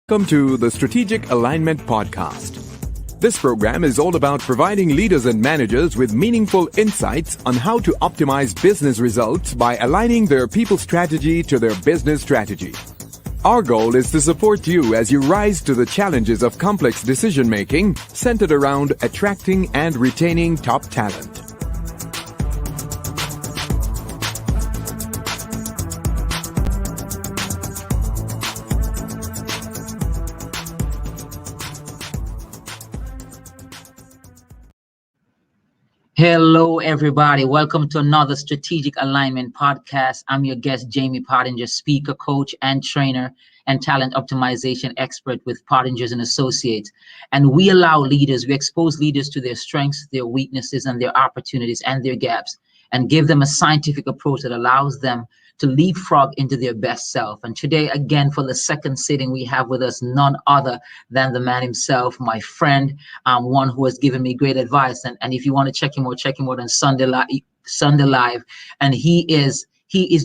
Welcome to the Strategic Alignment Podcast. This program is all about providing leaders and managers with meaningful insights on how to optimize business results by aligning their people strategy to their business strategy. Our goal is to support you as you rise to the challenges of complex decision-making centered around attracting and retaining top talent. Hello, everybody. Welcome to another Strategic Alignment Podcast. I'm your guest, Jamie Pottinger, speaker, coach, and trainer, and talent optimization expert with Pottingers and Associates. And we expose leaders to their strengths, their weaknesses, and their opportunities and their gaps, and give them a scientific approach that allows them to leapfrog into their best self. And today, again, for the second sitting, we have with us none other than the man himself, my friend, one who has given me great advice. And if you want to check him out on Sunday Live. And he is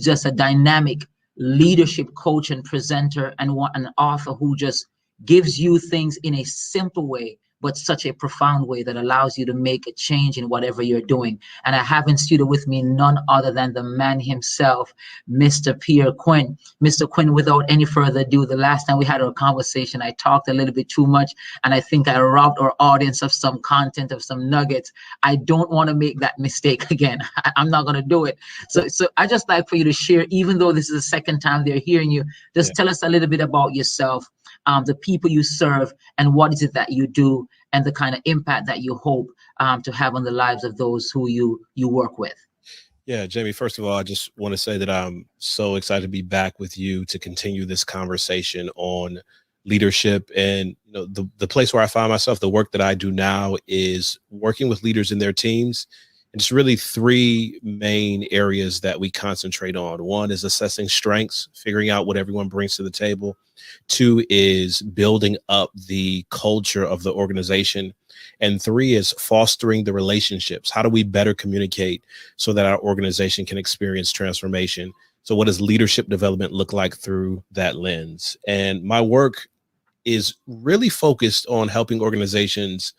just a dynamic leadership coach and presenter and an author who just gives you things in a simple way, but such a profound way that allows you to make a change in whatever you're doing. And I have in studio with me none other than the man himself, Mr. Pierre Quinn. Mr. Quinn, without any further ado, the last time we had our conversation, I talked a little bit too much, and I think I robbed our audience of some content, of some nuggets. I don't want to make that mistake again. I'm not going to do it. So I just like for you to share, even though this is the second time they're hearing you, just tell us a little bit about yourself, the people you serve, and what is it that you do, and the kind of impact that you hope to have on the lives of those who you work with. Yeah, Jamie, first of all, I just want to say that I'm so excited to be back with you to continue this conversation on leadership. And the place where I find myself, the work that I do now is working with leaders in their teams. And it's really three main areas that we concentrate on. One is assessing strengths, figuring out what everyone brings to the table. Two is building up the culture of the organization. And three is fostering the relationships. How do we better communicate so that our organization can experience transformation? So what does leadership development look like through that lens? And my work is really focused on helping organizations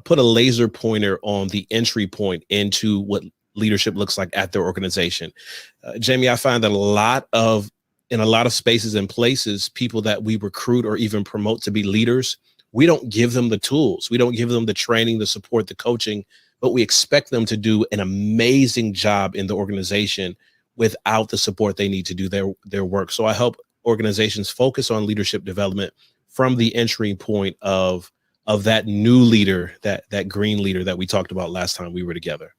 put a laser pointer on the entry point into what leadership looks like at their organization. Jamie, I find that in a lot of spaces and places, people that we recruit or even promote to be leaders, we don't give them the tools. We don't give them the training, the support, the coaching, but we expect them to do an amazing job in the organization without the support they need to do their work. So I help organizations focus on leadership development from the entry point of that new leader, that green leader that we talked about last time we were together.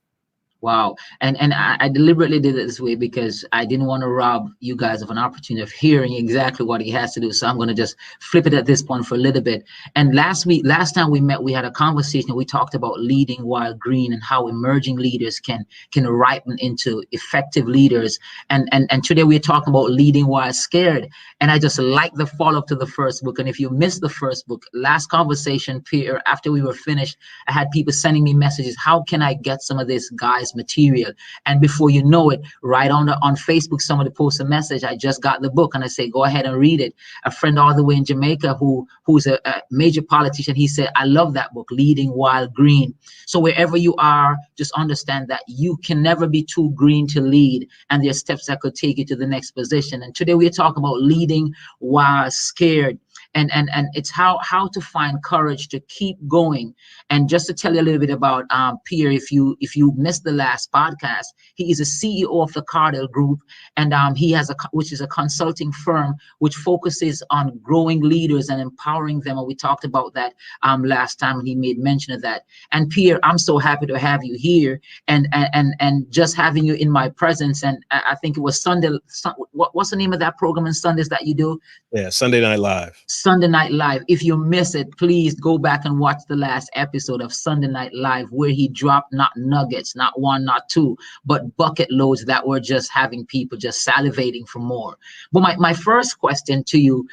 Wow. And I deliberately did it this way because I didn't want to rob you guys of an opportunity of hearing exactly what he has to do. So I'm going to just flip it at this point for a little bit. And last time we met, we had a conversation. We talked about leading while green and how emerging leaders can ripen into effective leaders. And today we're talking about leading while scared. And I just like the follow-up to the first book. And if you missed the first book, last conversation, Pierre, after we were finished, I had people sending me messages. How can I get some of this guy's material? And before you know it, right on Facebook, somebody posts a message. I just got the book, and I say, go ahead and read it. A friend all the way in Jamaica who's a major politician, he said, I love that book, Leading While Green. So wherever you are, just understand that you can never be too green to lead, and there's steps that could take you to the next position. And today we're talking about leading while scared. And it's how to find courage to keep going. And just to tell you a little bit about Pierre, if you missed the last podcast, he is a CEO of the Cardell Group, and he has which is a consulting firm which focuses on growing leaders and empowering them. And we talked about that last time, and he made mention of that. And Pierre, I'm so happy to have you here, and just having you in my presence. And I think it was Sunday. What's the name of that program on Sundays that you do? Yeah, Sunday Night Live. Sunday Night Live. If you miss it, please go back and watch the last episode of Sunday Night Live, where he dropped not nuggets, not one, not two, but bucket loads that were just having people just salivating for more. But my first question to you,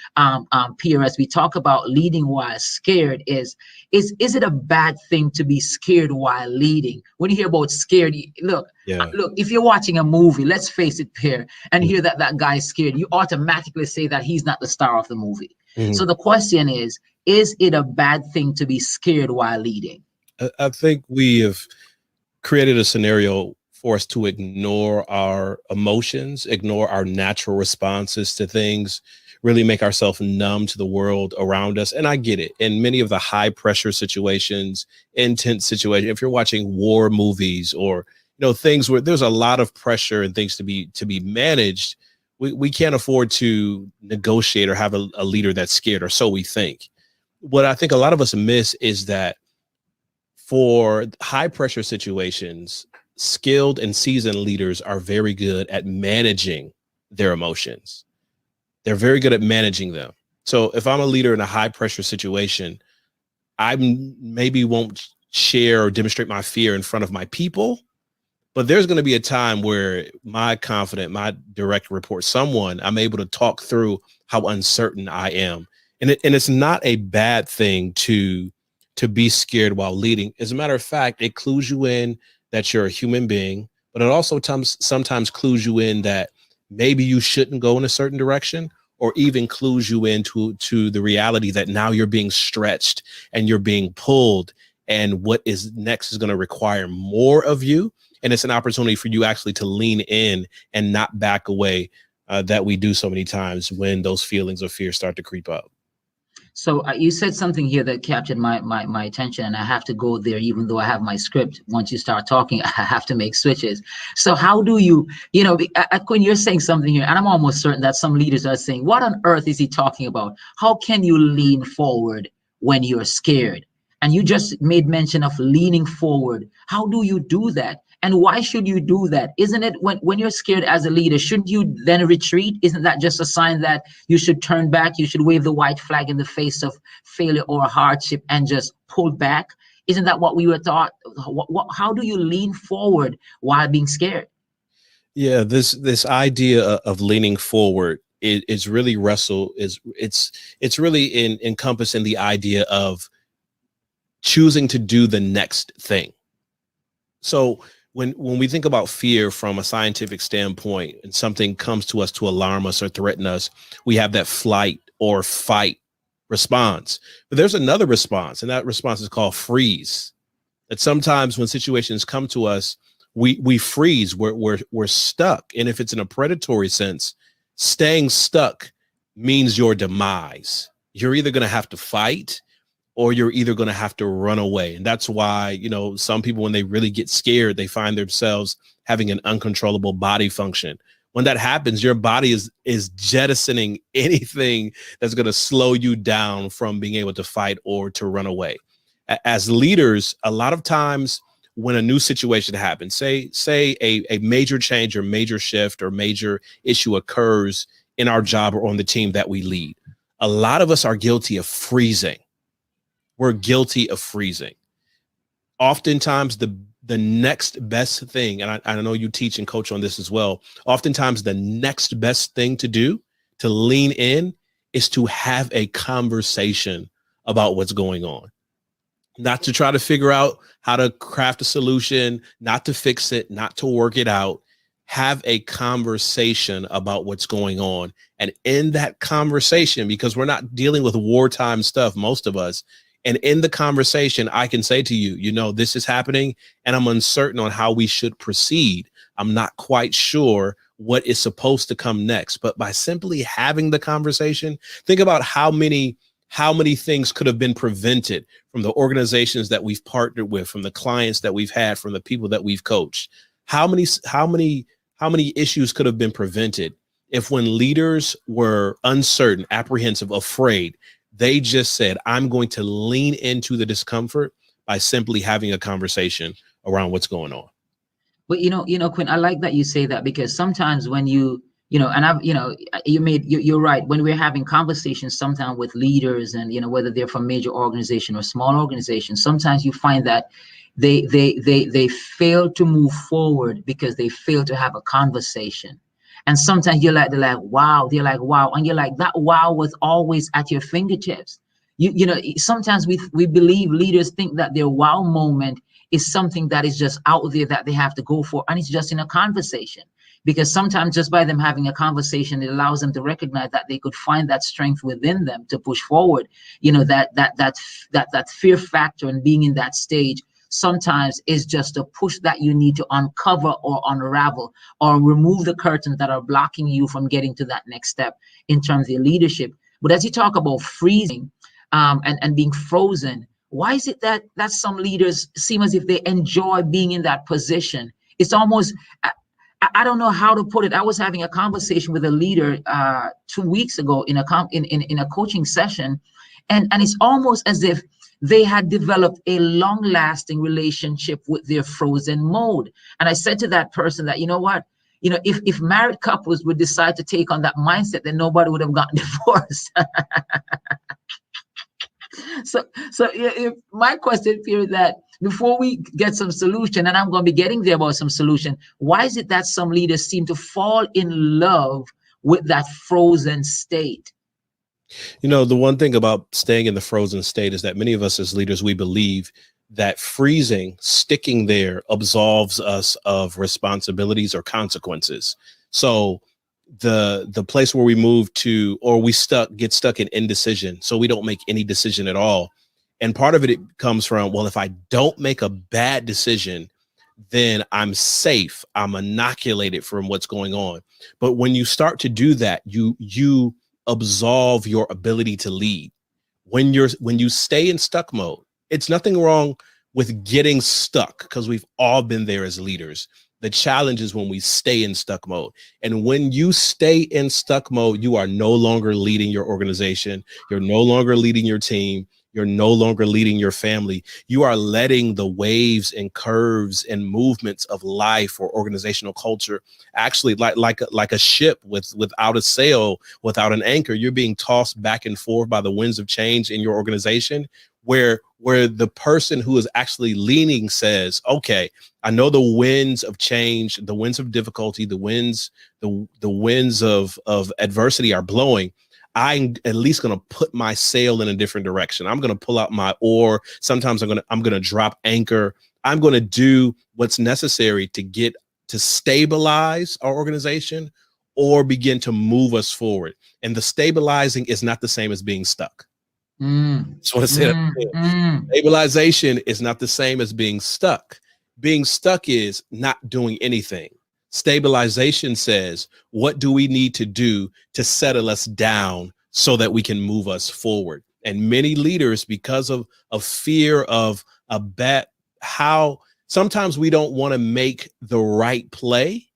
Pierre, as we talk about leading while scared, is it a bad thing to be scared while leading? When you hear about scared, look, if you're watching a movie, let's face it, Pierre, and hear that guy's scared, you automatically say that he's not the star of the movie. So the question is it a bad thing to be scared while leading? I think we have created a scenario for us to ignore our emotions, ignore our natural responses to things, really make ourselves numb to the world around us. And I get it. In many of the high pressure situations, intense situations, if you're watching war movies or things where there's a lot of pressure and things to be managed, we can't afford to negotiate or have a leader that's scared, or so we think. What I think a lot of us miss is that for high pressure situations, skilled and seasoned leaders are very good at managing their emotions. They're very good at managing them. So if I'm a leader in a high pressure situation, I maybe won't share or demonstrate my fear in front of my people, but there's going to be a time where my direct report, I'm able to talk through how uncertain I am. And it's not a bad thing to be scared while leading. As a matter of fact, it clues you in that you're a human being, but it also sometimes clues you in that maybe you shouldn't go in a certain direction, or even clues you into the reality that now you're being stretched and you're being pulled, and what is next is going to require more of you. And it's an opportunity for you actually to lean in and not back away, that we do so many times when those feelings of fear start to creep up. So you said something here that captured my attention, and I have to go there, even though I have my script. Once you start talking, I have to make switches. So how do you, when you're saying something here, and I'm almost certain that some leaders are saying, what on earth is he talking about? How can you lean forward when you're scared? And you just made mention of leaning forward. How do you do that? And why should you do that? Isn't it when you're scared as a leader, shouldn't you then retreat? Isn't that just a sign that you should turn back? You should wave the white flag in the face of failure or hardship and just pull back? Isn't that what we were taught? How do you lean forward while being scared? Yeah, this idea of leaning forward is really it's really encompassing the idea of choosing to do the next thing. So when we think about fear from a scientific standpoint, and something comes to us to alarm us or threaten us, we have that flight or fight response. But there's another response, and that response is called freeze. That sometimes when situations come to us, we freeze. We're stuck. And if it's in a predatory sense, staying stuck means your demise. You're either going to have to fight, or you're either going to have to run away. And that's why, some people, when they really get scared, they find themselves having an uncontrollable body function. When that happens, your body is jettisoning anything that's going to slow you down from being able to fight or to run away. As leaders, a lot of times when a new situation happens, say a major change or major shift or major issue occurs in our job or on the team that we lead, a lot of us are guilty of freezing. We're guilty of freezing. Oftentimes, the next best thing, and I know you teach and coach on this as well, oftentimes the next best thing to do to lean in is to have a conversation about what's going on. Not to try to figure out how to craft a solution, not to fix it, not to work it out. Have a conversation about what's going on. And in that conversation, because we're not dealing with wartime stuff, most of us, and in the conversation, I can say to you, this is happening and I'm uncertain on how we should proceed. I'm not quite sure what is supposed to come next. But by simply having the conversation, think about how many things could have been prevented from the organizations that we've partnered with, from the clients that we've had, from the people that we've coached. How many issues could have been prevented if, when leaders were uncertain, apprehensive, afraid, they just said, I'm going to lean into the discomfort by simply having a conversation around what's going on. But Quinn, I like that you say that, because sometimes when you're right. When we're having conversations sometimes with leaders, and whether they're from major organization or small organizations, sometimes you find that they fail to move forward because they fail to have a conversation. And sometimes they're like, wow. And you're like, that wow was always at your fingertips. Sometimes we believe leaders think that their wow moment is something that is just out there that they have to go for. And it's just in a conversation. because sometimes just by them having a conversation, it allows them to recognize that they could find that strength within them to push forward. You know, that fear factor and being in that stage sometimes is just a push that you need to uncover or unravel or remove the curtains that are blocking you from getting to that next step in terms of your leadership. But as you talk about freezing and being frozen, why is it that some leaders seem as if they enjoy being in that position? It's almost, I don't know how to put it. I was having a conversation with a leader 2 weeks ago in a coaching session, and it's almost as if they had developed a long-lasting relationship with their frozen mode. And I said to that person that, you know what, if married couples would decide to take on that mindset, then nobody would have gotten divorced. So if my question here is that before we get some solution, and I'm going to be getting there about some solution, why is it that some leaders seem to fall in love with that frozen state? You know, the one thing about staying in the frozen state is that many of us as leaders, we believe that freezing, sticking there, absolves us of responsibilities or consequences. So the place where we move to, or we get stuck in indecision, so we don't make any decision at all. And part of it comes from, well, if I don't make a bad decision, then I'm safe, I'm inoculated from what's going on. But when you start to do that, you absolve your ability to lead. When you stay in stuck mode, it's nothing wrong with getting stuck, because we've all been there as leaders. The challenge is when we stay in stuck mode. And when you stay in stuck mode, you are no longer leading your organization. You're no longer leading your team. You're no longer leading your family. You are letting the waves and curves and movements of life or organizational culture, actually like a ship without a sail, without an anchor. You're being tossed back and forth by the winds of change in your organization, where the person who is actually leaning says, okay, I know the winds of change, the winds of difficulty, the winds of adversity are blowing. I'm at least going to put my sail in a different direction. I'm going to pull out my oar. Sometimes I'm going to drop anchor. I'm going to do what's necessary to stabilize our organization or begin to move us forward. And the stabilizing is not the same as being stuck. Just want to say that. Stabilization is not the same as being stuck. Being stuck is not doing anything. Stabilization says, what do we need to do to settle us down so that we can move us forward? And many leaders, because of fear of how sometimes we don't want to make the right play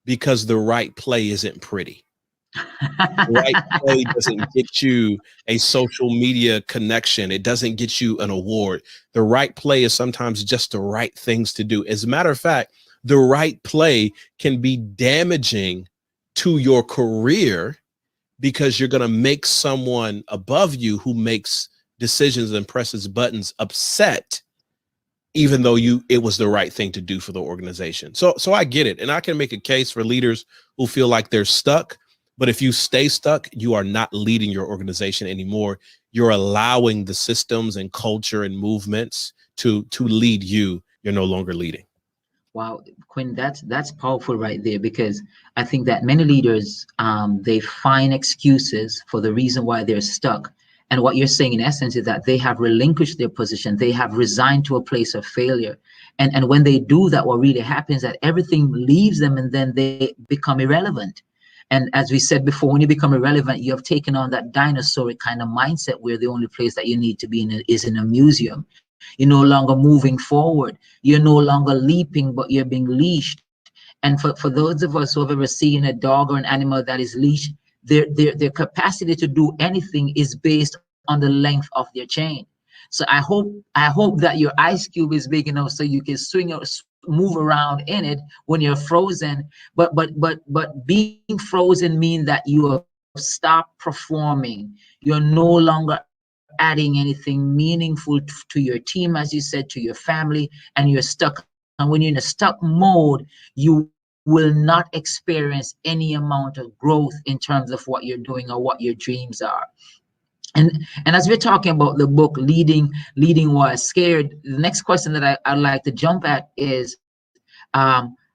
because the right play isn't pretty. The right play doesn't get you a social media connection. It doesn't get you an award. The right play is sometimes just the right things to do. As a matter of fact, the right play can be damaging to your career because you're going to make someone above you who makes decisions and presses buttons upset, even though it was the right thing to do for the organization. So I get it. And I can make a case for leaders who feel like they're stuck. But if you stay stuck, you are not leading your organization anymore. You're allowing the systems and culture and movements to lead you. You're no longer leading. Wow, Quinn, that's powerful right there, because I think that many leaders, they find excuses for the reason why they're stuck. And what you're saying in essence is that they have relinquished their position. They have resigned to a place of failure. And when they do that, what really happens is that everything leaves them and then they become irrelevant. And as we said before, when you become irrelevant, you have taken on that dinosauric kind of mindset where the only place that you need to be in is in a museum. You're no longer moving forward. You're no longer leaping, but you're being leashed. And for those of us who have ever seen a dog or an animal that is leashed, their capacity to do anything is based on the length of their chain. So I hope that your ice cube is big enough so you can swing or move around in it when you're frozen. But being frozen means that you have stopped performing. You're no longer adding anything meaningful to your team, as you said, to your family, and you're stuck. And when you're in a stuck mode, you will not experience any amount of growth in terms of what you're doing or what your dreams are. And as we're talking about the book, Leading While Scared, the next question that I'd like to jump at is,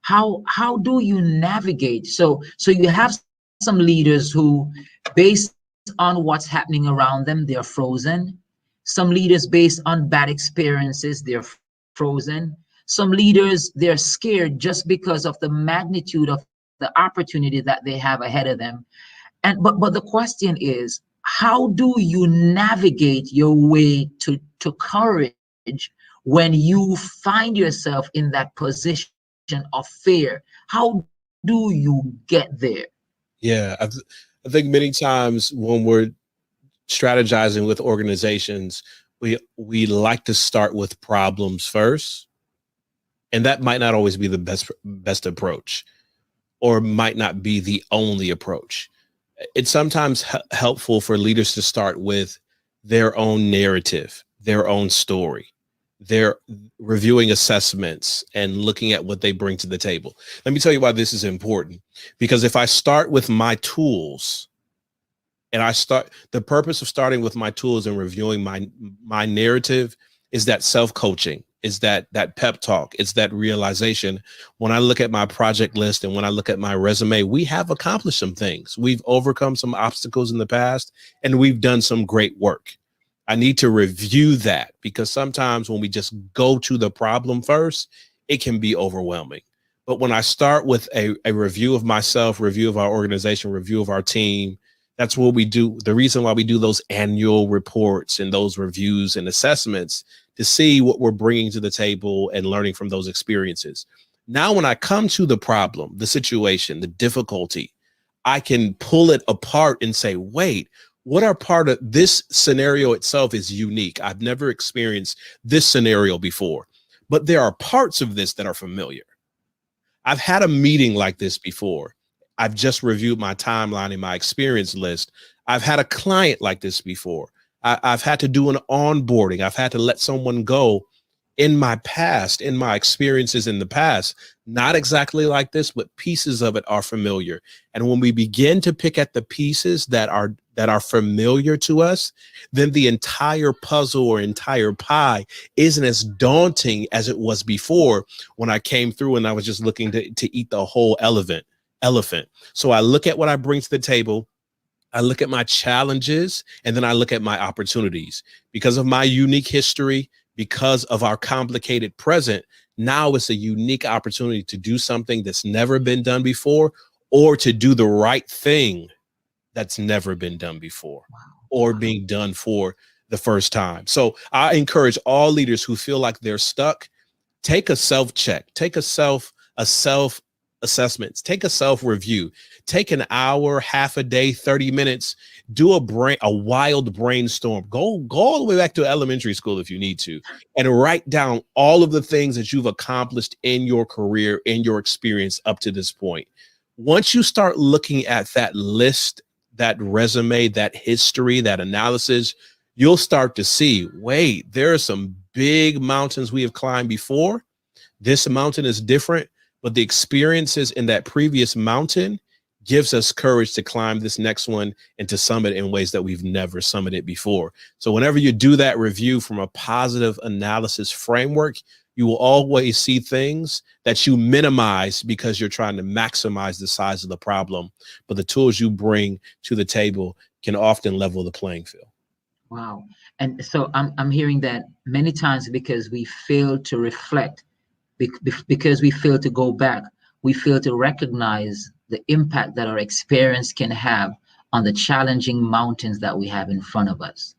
how do you navigate? So you have some leaders who, based on what's happening around them, they're frozen. Some leaders, based on bad experiences, they're frozen. Some leaders, they're scared just because of the magnitude of the opportunity that they have ahead of them. And but the question is, how do you navigate your way to courage when you find yourself in that position of fear? How do you get there? Yeah, I think many times when we're strategizing with organizations, we like to start with problems first, and that might not always be the best approach, or might not be the only approach. It's sometimes helpful for leaders to start with their own narrative, their own story. They're reviewing assessments and looking at what they bring to the table. Let me tell you why this is important. Because if I start with my tools, and the purpose of starting with my tools and reviewing my narrative is that self-coaching, is that pep talk, it's that realization. When I look at my project list and when I look at my resume, we have accomplished some things. We've overcome some obstacles in the past, and we've done some great work. I need to review that, because sometimes when we just go to the problem first, it can be overwhelming. But when I start with a review of myself, review of our organization, review of our team, that's what we do. The reason why we do those annual reports and those reviews and assessments, to see what we're bringing to the table and learning from those experiences. Now, when I come to the problem, the situation, the difficulty, I can pull it apart and say, wait, what are part of this scenario itself is unique. I've never experienced this scenario before, but there are parts of this that are familiar. I've had a meeting like this before. I've just reviewed my timeline and my experience list. I've had a client like this before. I've had to do an onboarding. I've had to let someone go in my past, in my experiences in the past. Not exactly like this, but pieces of it are familiar. And when we begin to pick at the pieces that are familiar to us, then the entire puzzle or entire pie isn't as daunting as it was before, when I came through and I was just looking to eat the whole elephant. So I look at what I bring to the table. I look at my challenges, and then I look at my opportunities. Because of my unique history, because of our complicated present, now it's a unique opportunity to do something that's never been done before, or to do the right thing that's never been done before, or being done for the first time. So I encourage all leaders who feel like they're stuck, take a self-check, take a self-assessments, take a self-review, take an hour, half a day, 30 minutes, do a wild brainstorm, go all the way back to elementary school if you need to, and write down all of the things that you've accomplished in your career, in your experience up to this point. Once you start looking at that list, that resume, that history, that analysis, you'll start to see, wait, there are some big mountains we have climbed before. This mountain is different, but the experiences in that previous mountain gives us courage to climb this next one and to summit in ways that we've never summited before. So whenever you do that review from a positive analysis framework, you will always see things that you minimize because you're trying to maximize the size of the problem. But the tools you bring to the table can often level the playing field. Wow. And so I'm hearing that many times, because we fail to reflect, because we fail to go back, we fail to recognize the impact that our experience can have on the challenging mountains that we have in front of us.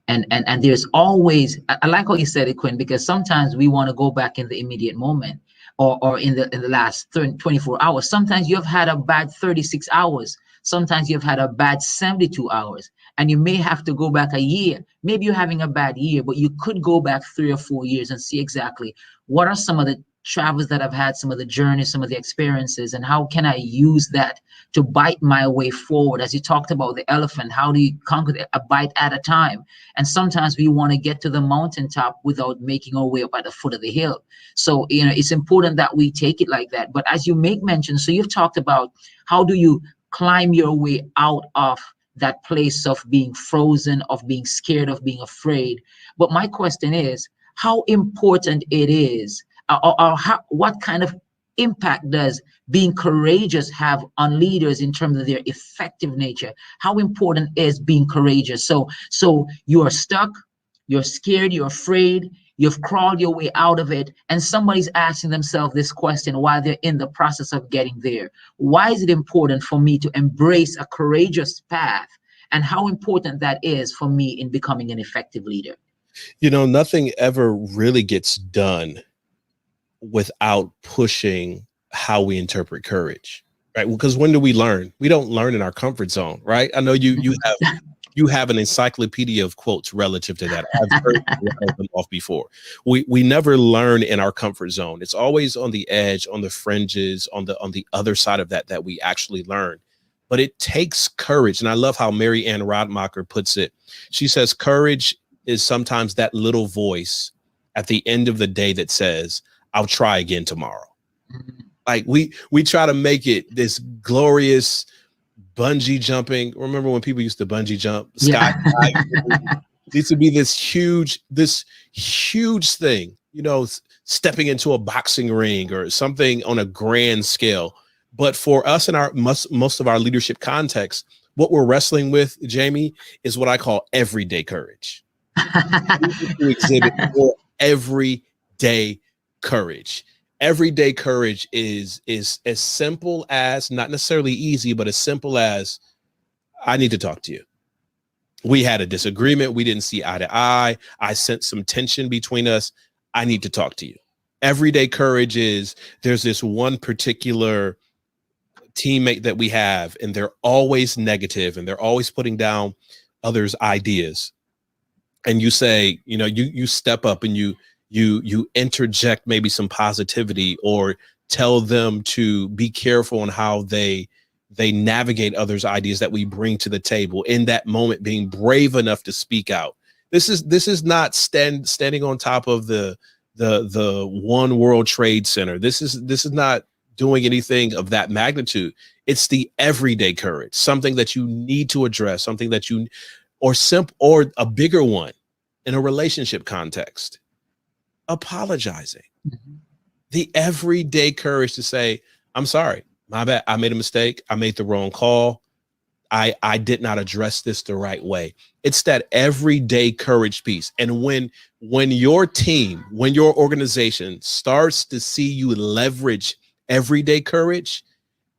And there's always, I like how you said it, Quinn, because sometimes we want to go back in the immediate moment, or in the last 24 hours. Sometimes you've had a bad 36 hours. Sometimes you've had a bad 72 hours, and you may have to go back a year. Maybe you're having a bad year, but you could go back 3 or 4 years and see exactly what are some of the travels that I've had, some of the journeys, some of the experiences, and how can I use that to bite my way forward? As you talked about the elephant, how do you conquer a bite at a time? And sometimes we want to get to the mountaintop without making our way up at the foot of the hill. So, it's important that we take it like that. But as you make mention, so you've talked about how do you climb your way out of that place of being frozen, of being scared, of being afraid. But my question is, how important it is, or what kind of impact does being courageous have on leaders in terms of their effective nature? How important is being courageous? So you are stuck, you're scared, you're afraid, you've crawled your way out of it, and somebody's asking themselves this question while they're in the process of getting there. Why is it important for me to embrace a courageous path, and how important that is for me in becoming an effective leader? You know, nothing ever really gets done without pushing how we interpret courage, right? Because when do we learn? We don't learn in our comfort zone, right? I know you have an encyclopedia of quotes relative to that. I've heard them off before. We never learn in our comfort zone. It's always on the edge, on the fringes, on the other side of that we actually learn. But it takes courage. And I love how Mary Ann Radmacher puts it. She says, courage is sometimes that little voice at the end of the day that says, I'll try again tomorrow. Like we try to make it this glorious bungee jumping. Remember when people used to bungee jump? Yeah. Needs to be this huge thing, you know, stepping into a boxing ring or something on a grand scale. But for us in our most of our leadership context, what we're wrestling with, Jamie, is what I call everyday courage. To exhibit more everyday courage. Everyday courage is as simple as, not necessarily easy, but as simple as, I need to talk to you. We had a disagreement. We didn't see eye to eye. I sensed some tension between us. I need to talk to you. Everyday courage is, there's this one particular teammate that we have, and they're always negative and they're always putting down others' ideas. And you say, you know, you step up and you interject maybe some positivity, or tell them to be careful on how they navigate others' ideas that we bring to the table. In that moment, being brave enough to speak out. This is not standing on top of the One World Trade Center. This is not doing anything of that magnitude. It's the everyday courage, something that you need to address, something that you, or a bigger one in a relationship context. Apologizing. Mm-hmm. The everyday courage to say, I'm sorry, my bad, I made a mistake, I made the wrong call, I did not address this the right way. It's that everyday courage piece. And when your team, when your organization starts to see you leverage everyday courage,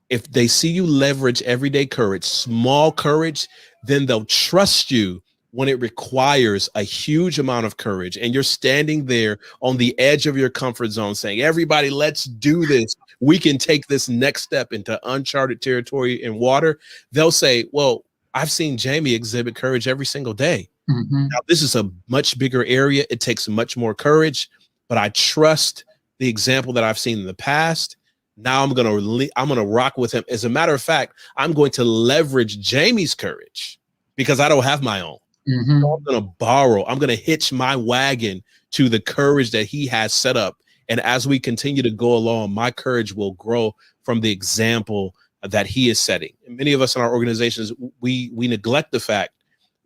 if they see you leverage everyday courage, small courage, then they'll trust you when it requires a huge amount of courage, and you're standing there on the edge of your comfort zone saying, everybody, let's do this. We can take this next step into uncharted territory and water. They'll say, well, I've seen Jamie exhibit courage every single day. Mm-hmm. Now, this is a much bigger area. It takes much more courage, but I trust the example that I've seen in the past. Now I'm going to rock with him. As a matter of fact, I'm going to leverage Jamie's courage because I don't have my own. Mm-hmm. So I'm going to hitch my wagon to the courage that he has set up. And as we continue to go along, my courage will grow from the example that he is setting. And many of us in our organizations, we neglect the fact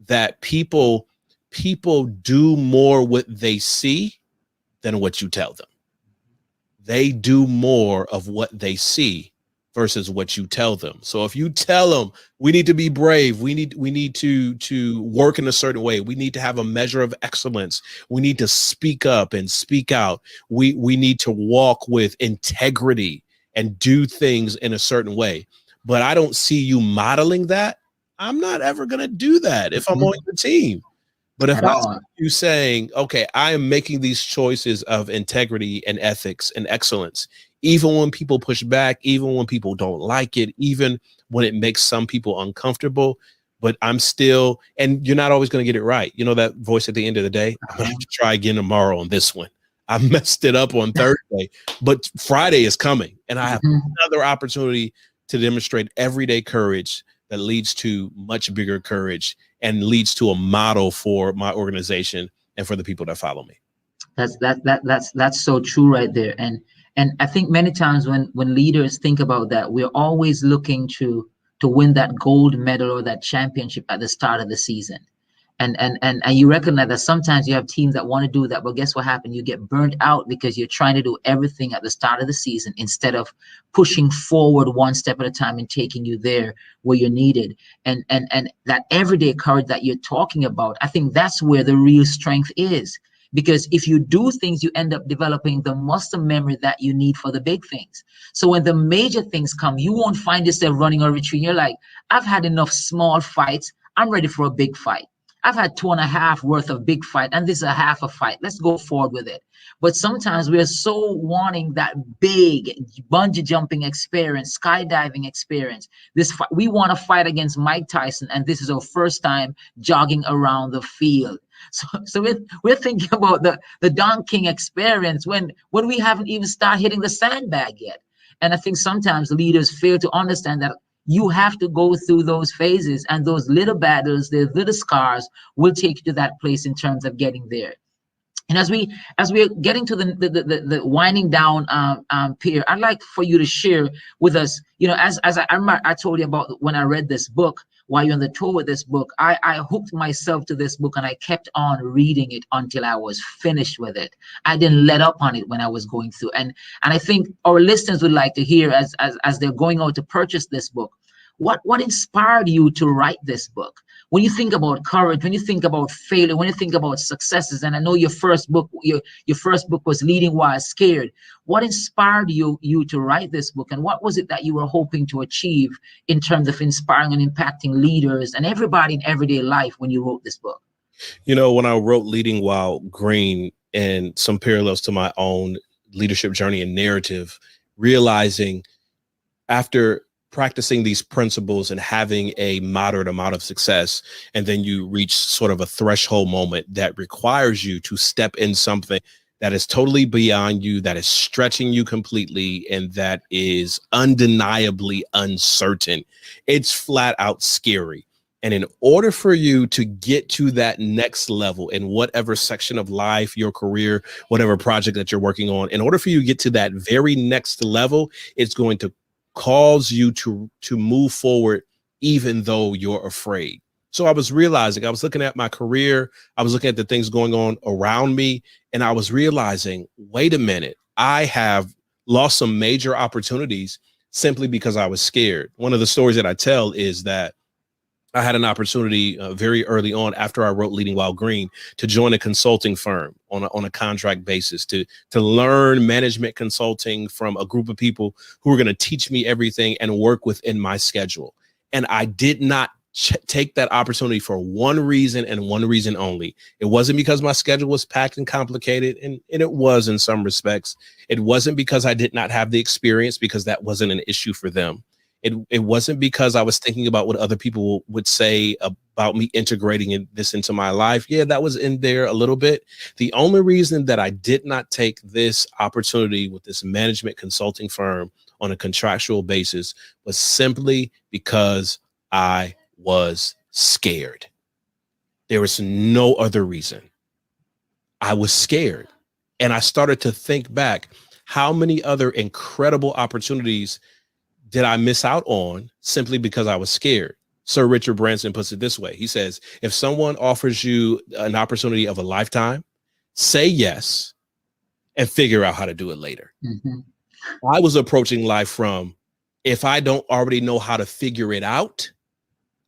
that people do more what they see than what you tell them. They do more of what they see versus what you tell them. So if you tell them we need to be brave, we need to work in a certain way, we need to have a measure of excellence, we need to speak up and speak out, we need to walk with integrity and do things in a certain way. But I don't see you modeling that, I'm not ever going to do that if I'm on your team. But if I see you saying, okay, I am making these choices of integrity and ethics and excellence, even when people push back, even when people don't like it, even when it makes some people uncomfortable, but I'm still, and you're not always going to get it right. You know, that voice at the end of the day, I'm going to have to try again tomorrow on this one. I messed it up on Thursday, but Friday is coming and I have another opportunity to demonstrate everyday courage that leads to much bigger courage and leads to a model for my organization and for the people that follow me. That's so true right there. And I think many times when leaders think about that, we're always looking to win that gold medal or that championship at the start of the season. And you recognize that sometimes you have teams that want to do that, but guess what happened? You get burnt out because you're trying to do everything at the start of the season instead of pushing forward one step at a time and taking you there where you're needed. And that everyday courage that you're talking about, I think that's where the real strength is. Because if you do things, you end up developing the muscle memory that you need for the big things. So when the major things come, you won't find yourself running or retreating. You're like, I've had enough small fights. I'm ready for a big fight. I've had 2.5 worth of big fight, and this is a half a fight. Let's go forward with it. But sometimes we are so wanting that big bungee jumping experience, skydiving experience. We want to fight against Mike Tyson, and this is our first time jogging around the field. So we're thinking about the Don King experience when we haven't even started hitting the sandbag yet. And I think sometimes leaders fail to understand that you have to go through those phases, and those little battles, the little scars will take you to that place in terms of getting there. And as we're getting to the winding down, Pierre, I'd like for you to share with us, as I told you about when I read this book, while you're on the tour with this book, I hooked myself to this book and I kept on reading it until I was finished with it. I didn't let up on it when I was going through. And I think our listeners would like to hear as they're going out to purchase this book, what inspired you to write this book? When you think about courage, when you think about failure, when you think about successes, and I know your first book was Leading While Scared. What inspired you to write this book, and what was it that you were hoping to achieve in terms of inspiring and impacting leaders and everybody in everyday life when you wrote this book? When I wrote Leading While Green, and some parallels to my own leadership journey and narrative, realizing after practicing these principles and having a moderate amount of success, and then you reach sort of a threshold moment that requires you to step in something that is totally beyond you, that is stretching you completely, and that is undeniably uncertain. It's flat out scary. And in order for you to get to that next level in whatever section of life, your career, whatever project that you're working on, in order for you to get to that very next level, it's going to cause you to move forward, even though you're afraid. So I was realizing, I was looking at my career, I was looking at the things going on around me, and I was realizing, wait a minute, I have lost some major opportunities simply because I was scared. One of the stories that I tell is that I had an opportunity very early on after I wrote Leading While Green to join a consulting firm on a contract basis to learn management consulting from a group of people who were going to teach me everything and work within my schedule. And I did not take that opportunity for one reason and one reason only. It wasn't because my schedule was packed and complicated, and it was in some respects. It wasn't because I did not have the experience, because that wasn't an issue for them. It wasn't because I was thinking about what other people would say about me integrating this into my life. Yeah, that was in there a little bit. The only reason that I did not take this opportunity with this management consulting firm on a contractual basis was simply because I was scared. There was no other reason. I was scared. And I started to think back, how many other incredible opportunities did I miss out on simply because I was scared? Sir Richard Branson puts it this way. He says, if someone offers you an opportunity of a lifetime, say yes and figure out how to do it later. Mm-hmm. I was approaching life from, if I don't already know how to figure it out,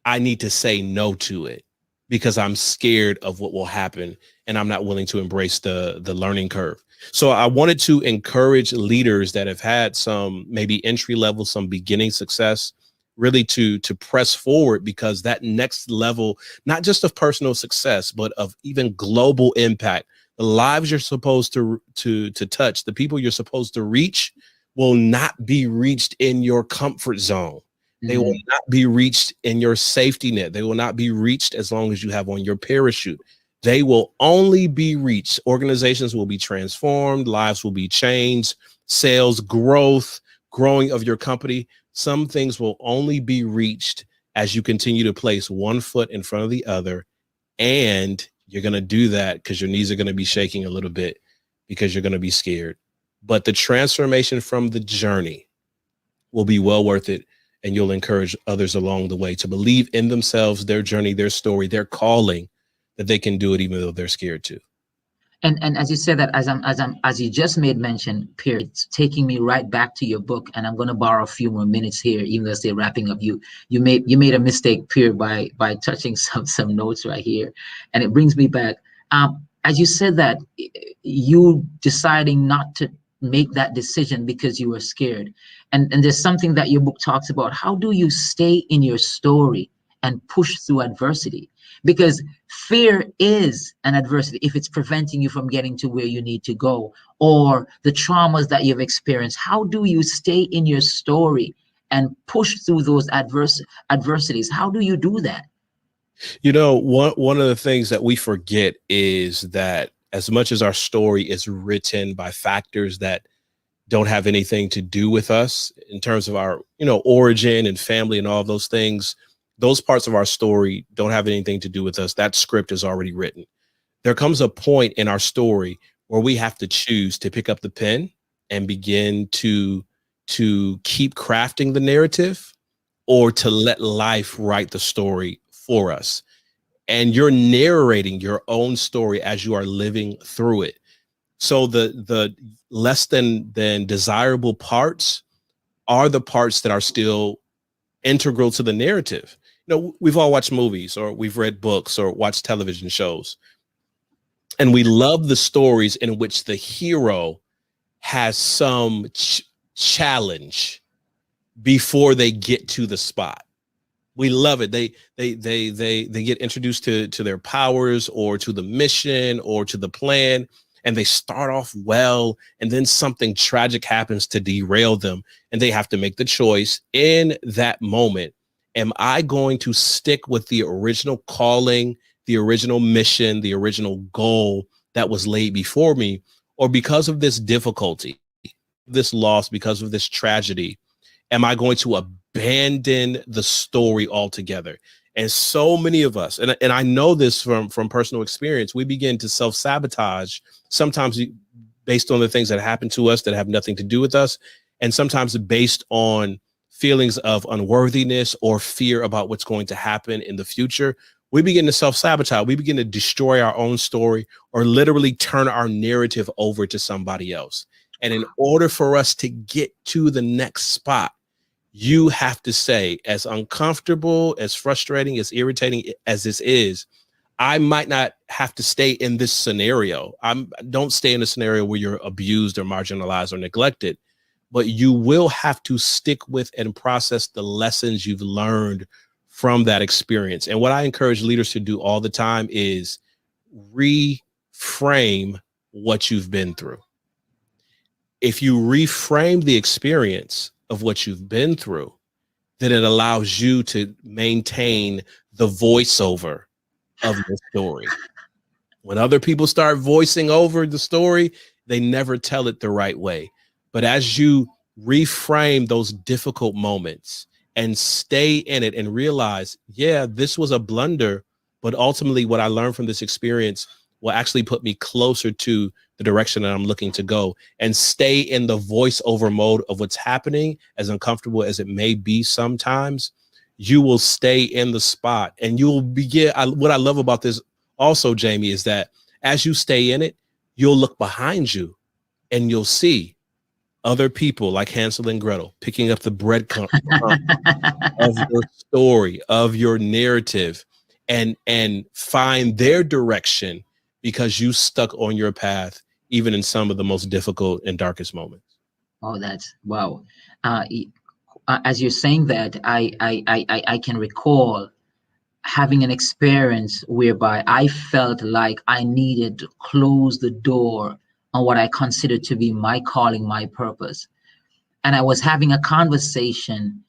I need to say no to it because I'm scared of what will happen and I'm not willing to embrace the learning curve. So I wanted to encourage leaders that have had some maybe entry level, some beginning success, really to press forward, because that next level, not just of personal success, but of even global impact, the lives you're supposed to touch, the people you're supposed to reach, will not be reached in your comfort zone. They will not be reached in your safety net. They will not be reached as long as you have on your parachute. They will only be reached. Organizations will be transformed. Lives will be changed. Sales, growth, growing of your company. Some things will only be reached as you continue to place one foot in front of the other. And you're going to do that because your knees are going to be shaking a little bit, because you're going to be scared. But the transformation from the journey will be well worth it. And you'll encourage others along the way to believe in themselves, their journey, their story, their calling, that they can do it even though they're scared to. And as you said that, as you just made mention, Pierre, it's taking me right back to your book, and I'm going to borrow a few more minutes here, even though they're wrapping up. You made a mistake, Pierre, by touching some notes right here, and it brings me back. As you said that, you deciding not to make that decision because you were scared, and there's something that your book talks about. How do you stay in your story and push through adversity? Because fear is an adversity if it's preventing you from getting to where you need to go, or the traumas that you've experienced. How do you stay in your story and push through those adversities? How do you do that? You know, one of the things that we forget is that as much as our story is written by factors that don't have anything to do with us in terms of our, origin and family and all of those things, those parts of our story don't have anything to do with us. That script is already written. There comes a point in our story where we have to choose to pick up the pen and begin to keep crafting the narrative, or to let life write the story for us. And you're narrating your own story as you are living through it. So the less than desirable parts are the parts that are still integral to the narrative. We've all watched movies, or we've read books, or watched television shows, and we love the stories in which the hero has some challenge before they get to the spot. We love it. They get introduced to their powers, or to the mission, or to the plan, and they start off well, and then something tragic happens to derail them, and they have to make the choice in that moment. Am I going to stick with the original calling, the original mission, the original goal that was laid before me? Or because of this difficulty, this loss, because of this tragedy, am I going to abandon the story altogether? And so many of us, and I know this from personal experience, we begin to self-sabotage, sometimes based on the things that happen to us that have nothing to do with us, and sometimes based on feelings of unworthiness or fear about what's going to happen in the future. We begin to self-sabotage. We begin to destroy our own story, or literally turn our narrative over to somebody else. And in order for us to get to the next spot, you have to say, as uncomfortable, as frustrating, as irritating as this is, I might not have to stay in this scenario. Don't stay in a scenario where you're abused or marginalized or neglected. But you will have to stick with and process the lessons you've learned from that experience. And what I encourage leaders to do all the time is reframe what you've been through. If you reframe the experience of what you've been through, then it allows you to maintain the voiceover of the story. When other people start voicing over the story, they never tell it the right way. But as you reframe those difficult moments and stay in it and realize, yeah, this was a blunder, but ultimately what I learned from this experience will actually put me closer to the direction that I'm looking to go, and stay in the voiceover mode of what's happening, as uncomfortable as it may be sometimes, you will stay in the spot, and you will begin. What I love about this also, Jamie, is that as you stay in it, you'll look behind you and you'll see other people like Hansel and Gretel picking up the breadcrumb of your story, of your narrative, and find their direction because you stuck on your path, even in some of the most difficult and darkest moments. Oh, that's wow. As you're saying that, I can recall having an experience whereby I felt like I needed to close the door on what I considered to be my calling, my purpose. And I was having a conversation,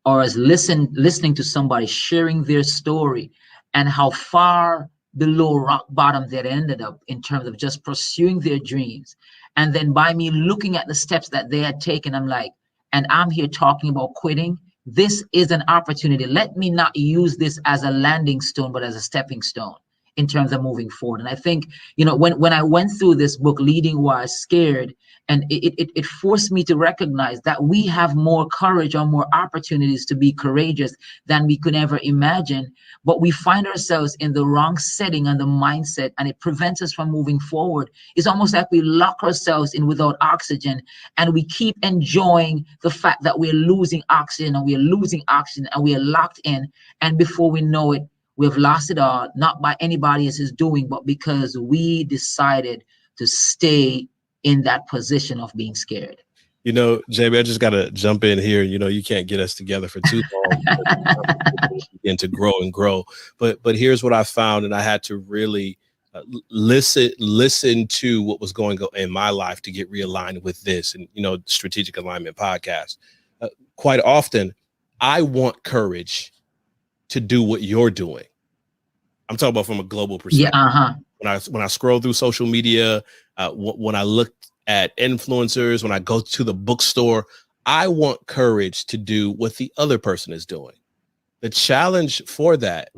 or as listening to somebody sharing their story, and how far below rock bottom they ended up in terms of just pursuing their dreams. And then by me looking at the steps that they had taken, I'm like, and I'm here talking about quitting. This is an opportunity. Let me not use this as a landing stone, but as a stepping stone. in terms of moving forward. And I think, when I went through this book, Leading While Scared, and it forced me to recognize that we have more courage or more opportunities to be courageous than we could ever imagine, but we find ourselves in the wrong setting and the mindset, and it prevents us from moving forward. It's almost like we lock ourselves in without oxygen, and we keep enjoying the fact that we're losing oxygen and we are locked in, and before we know it, we've lost it all, not by anybody else's doing, but because we decided to stay in that position of being scared. JB, I just got to jump in here. You can't get us together for too long. Begin to grow and grow. But here's what I found, and I had to really listen to what was going on in my life to get realigned with this and, Strategic Alignment Podcast. Quite often, I want courage to do what you're doing. I'm talking about from a global perspective. Yeah, When I scroll through social media, when I look at influencers, when I go to the bookstore, I want courage to do what the other person is doing. The challenge for that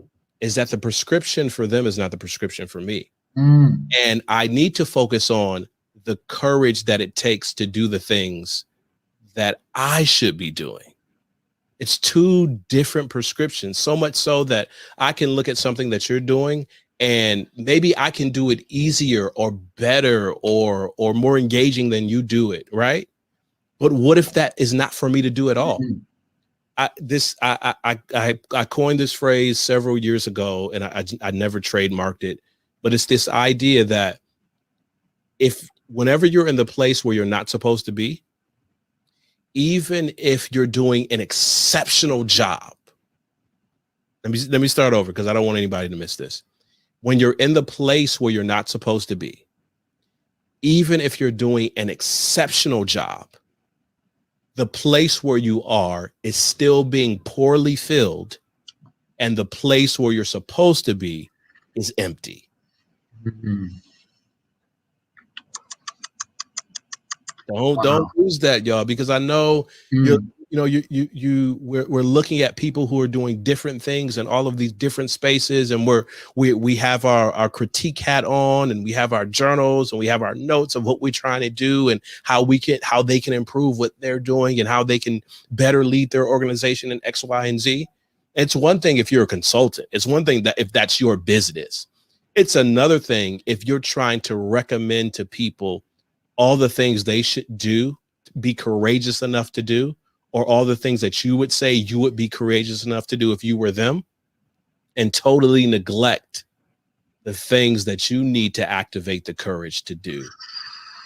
is that the prescription for them is not the prescription for me. And I need to focus on the courage that it takes to do the things that I should be doing. It's two different prescriptions, so much so that I can look at something that you're doing and maybe I can do it easier or better or more engaging than you do it, right? But what if that is not for me to do at all? I coined this phrase several years ago, and I never trademarked it, but it's this idea that whenever you're in the place where you're not supposed to be, even if you're doing an exceptional job, let me start over because I don't want anybody to miss this. When you're in the place where you're not supposed to be, even if you're doing an exceptional job, the place where you are is still being poorly filled, and the place where you're supposed to be is empty. Don't lose that, y'all, because I know we're looking at people who are doing different things in all of these different spaces, and we have our critique hat on, and we have our journals, and we have our notes of what we're trying to do and how they can improve what they're doing and how they can better lead their organization in X, Y, and Z. It's one thing if you're a consultant. It's one thing that if that's your business. It's another thing if you're trying to recommend to people all the things they should do, be courageous enough to do, or all the things that you would say you would be courageous enough to do if you were them, and totally neglect the things that you need to activate the courage to do,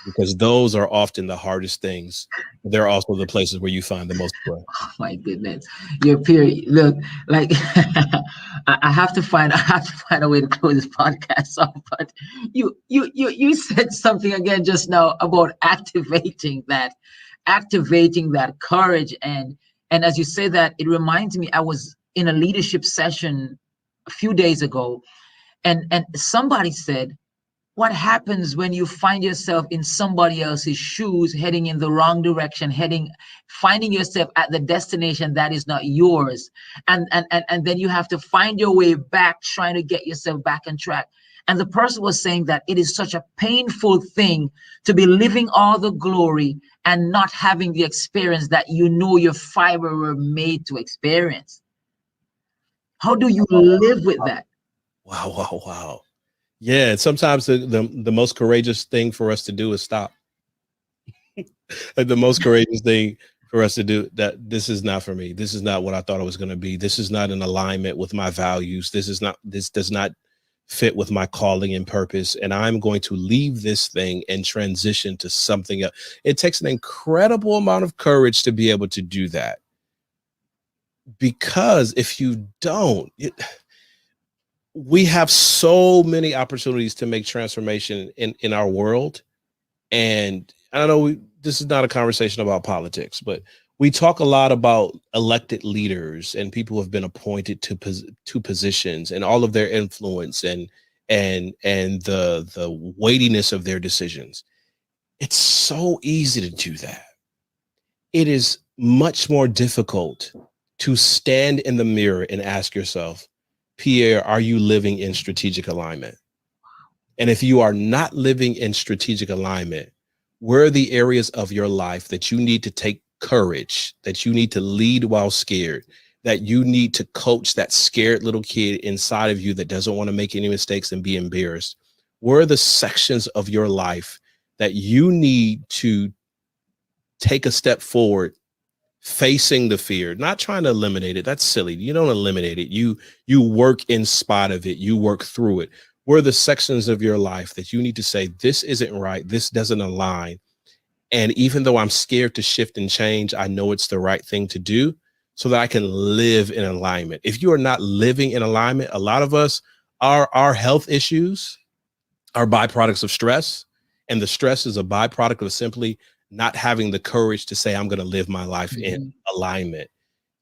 because those are often the hardest things. They're also the places where you find the most growth. Oh my goodness, your period. Look, like I have to find a way to close this podcast off. But you said something again just now about activating that courage, and as you say that, it reminds me, I was in a leadership session a few days ago, and somebody said, what happens when you find yourself in somebody else's shoes, heading in the wrong direction, finding yourself at the destination that is not yours, and then you have to find your way back, trying to get yourself back on track. And the person was saying that it is such a painful thing to be living all the glory and not having the experience that your fiber were made to experience. How do you live with that? Wow. Yeah, sometimes the most courageous thing for us to do is stop. The most courageous thing for us to do, that this is not for me. This is not what I thought it was going to be. This is not in alignment with my values. This does not fit with my calling and purpose. And I'm going to leave this thing and transition to something else. It takes an incredible amount of courage to be able to do that. Because if you don't, we have so many opportunities to make transformation in our world. And I know this is not a conversation about politics, but we talk a lot about elected leaders and people who have been appointed to positions and all of their influence and the weightiness of their decisions. It's so easy to do that. It is much more difficult to stand in the mirror and ask yourself, Pierre, are you living in strategic alignment? And if you are not living in strategic alignment, where are the areas of your life that you need to take courage, that you need to lead while scared, that you need to coach that scared little kid inside of you that doesn't want to make any mistakes and be embarrassed? Where are the sections of your life that you need to take a step forward, facing the fear, not trying to eliminate it? That's silly. You don't eliminate it. You work in spite of it. You work through it. Where are the sections of your life that you need to say, this isn't right, this doesn't align? And even though I'm scared to shift and change, I know it's the right thing to do so that I can live in alignment. If you are not living in alignment, a lot of us, our health issues are byproducts of stress. And the stress is a byproduct of simply not having the courage to say, I'm going to live my life in alignment.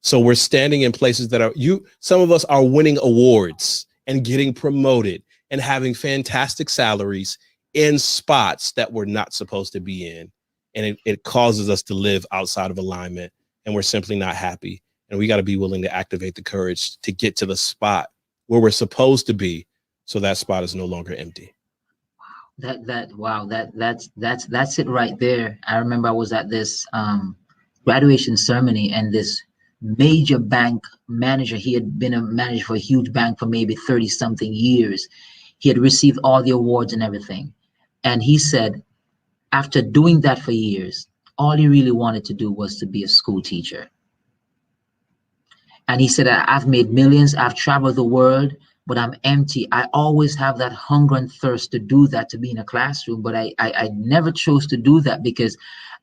So we're standing in places that some of us are winning awards and getting promoted and having fantastic salaries in spots that we're not supposed to be in. And it causes us to live outside of alignment, and we're simply not happy. And we got to be willing to activate the courage to get to the spot where we're supposed to be, so that spot is no longer empty. That's it right there. I remember I was at this graduation ceremony, and this major bank manager, he had been a manager for a huge bank for maybe 30 something years. He had received all the awards and everything. And he said, after doing that for years, all he really wanted to do was to be a school teacher. And he said, I've made millions, I've traveled the world, but I'm empty. I always have that hunger and thirst to do that, to be in a classroom, but I never chose to do that because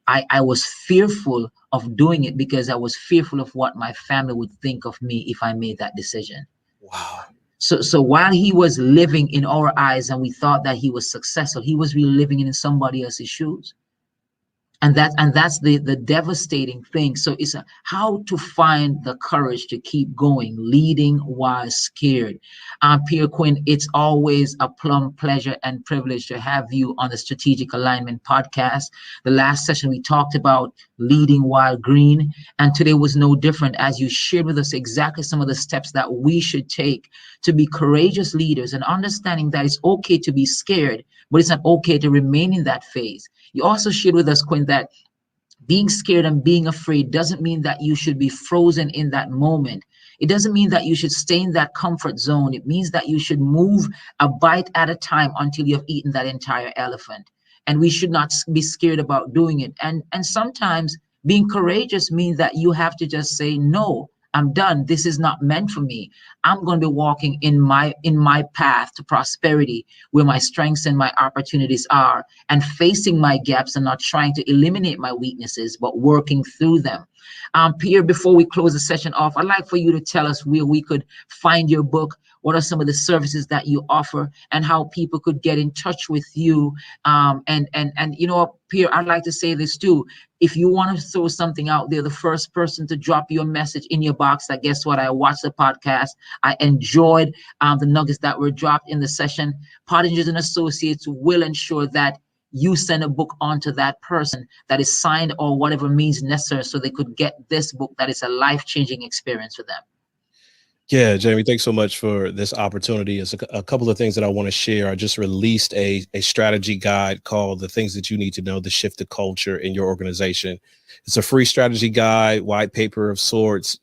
I was fearful of doing it, because I was fearful of what my family would think of me if I made that decision. Wow. So while he was living in our eyes and we thought that he was successful, he was really living in somebody else's shoes. And that's the devastating thing. So it's how to find the courage to keep going, leading while scared. Pierre Quinn, it's always a plum pleasure and privilege to have you on the Strategic Alignment podcast. The last session we talked about leading while green, and today was no different, as you shared with us exactly some of the steps that we should take to be courageous leaders, and understanding that it's okay to be scared, but it's not okay to remain in that phase. You also shared with us, Quinn, that being scared and being afraid doesn't mean that you should be frozen in that moment. It doesn't mean that you should stay in that comfort zone. It means that you should move a bite at a time until you've eaten that entire elephant. And we should not be scared about doing it. And sometimes being courageous means that you have to just say, no, I'm done. This is not meant for me. I'm going to be walking in my path to prosperity, where my strengths and my opportunities are, and facing my gaps and not trying to eliminate my weaknesses, but working through them. Pierre, before we close the session off, I'd like for you to tell us where we could find your book. What are some of the services that you offer, and how people could get in touch with you? And you know, Pierre, I'd like to say this too. If you want to throw something out there, the first person to drop your message in your box that, guess what, I watched the podcast, I enjoyed the nuggets that were dropped in the session, Pottingers and Associates will ensure that you send a book on to that person that is signed, or whatever means necessary, so they could get this book that is a life-changing experience for them. Yeah, Jamie, thanks so much for this opportunity. It's a couple of things that I want to share. I just released a strategy guide called The Things That You Need to Know to Shift the Culture in Your Organization. It's a free strategy guide, white paper of sorts,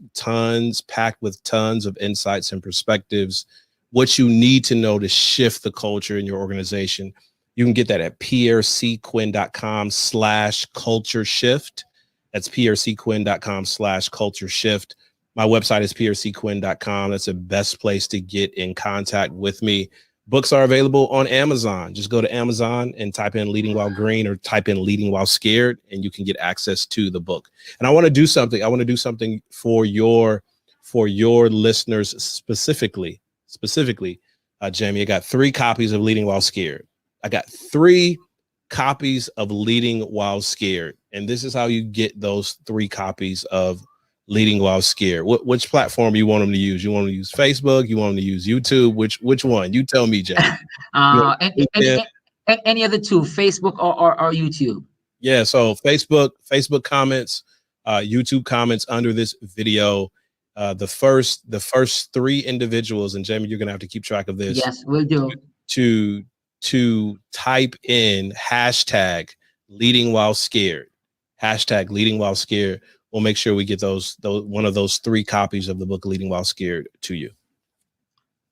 packed with tons of insights and perspectives, what you need to know to shift the culture in your organization. You can get that at pierrequinn.com/culture shift. That's pierrequinn.com/culture shift. My website is pierrequinn.com. That's the best place to get in contact with me. Books are available on Amazon. Just go to Amazon and type in Leading While Green, or type in Leading While Scared, and you can get access to the book. And I want to do something. I want to do something for your listeners specifically. Jamie, I got 3 copies of Leading While Scared. I got 3 copies of Leading While Scared. And this is how you get those 3 copies of Leading While Scared. Which platform you want them to use? You want them to use Facebook? You want them to use YouTube? Which one? You tell me, Jay. Any other two, Facebook or YouTube? Yeah, so Facebook comments, YouTube comments under this video, the first three individuals, and Jamie, you're gonna have to keep track of this. Yes, we'll do. To type in hashtag leading while scared. Hashtag leading while scared. We'll make sure we get those one of those 3 copies of the book Leading While Scared to you.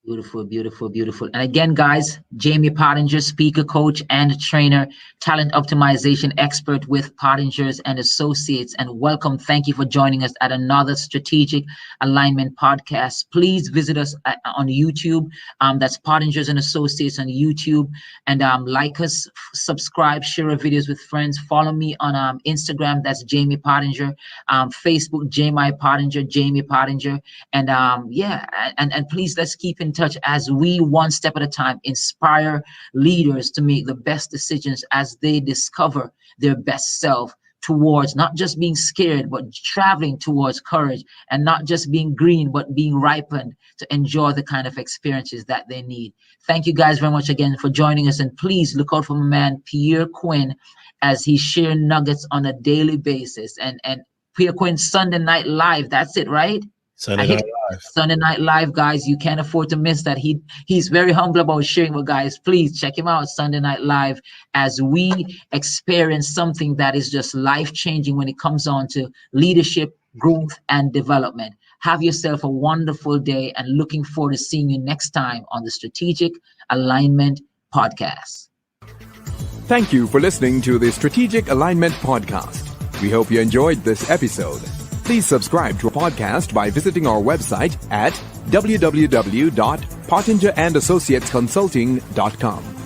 Beautiful, beautiful, beautiful. And again, guys, Jamie Pottinger, speaker, coach, and trainer, talent optimization expert with Pottingers and Associates. And welcome. Thank you for joining us at another Strategic Alignment podcast. Please visit us on YouTube. That's Pottingers and Associates on YouTube. And like us, subscribe, share our videos with friends. Follow me on Instagram. That's Jamie Pottinger. Facebook, Jamie Pottinger. And and please, let's keep in touch as we, one step at a time, inspire leaders to make the best decisions as they discover their best self towards not just being scared, but traveling towards courage, and not just being green, but being ripened to enjoy the kind of experiences that they need. Thank you guys very much again for joining us. And please look out for my man, Pierre Quinn, as he shares nuggets on a daily basis. And Pierre Quinn, Sunday Night Live, that's it, right? Sunday Night Live. Sunday Night Live, guys. You can't afford to miss that. He's very humble about sharing with guys. Please check him out, Sunday Night Live, as we experience something that is just life-changing when it comes on to leadership, growth, and development. Have yourself a wonderful day, and looking forward to seeing you next time on the Strategic Alignment Podcast. Thank you for listening to the Strategic Alignment Podcast. We hope you enjoyed this episode. Please subscribe to our podcast by visiting our website at www.pottingerandassociatesconsulting.com.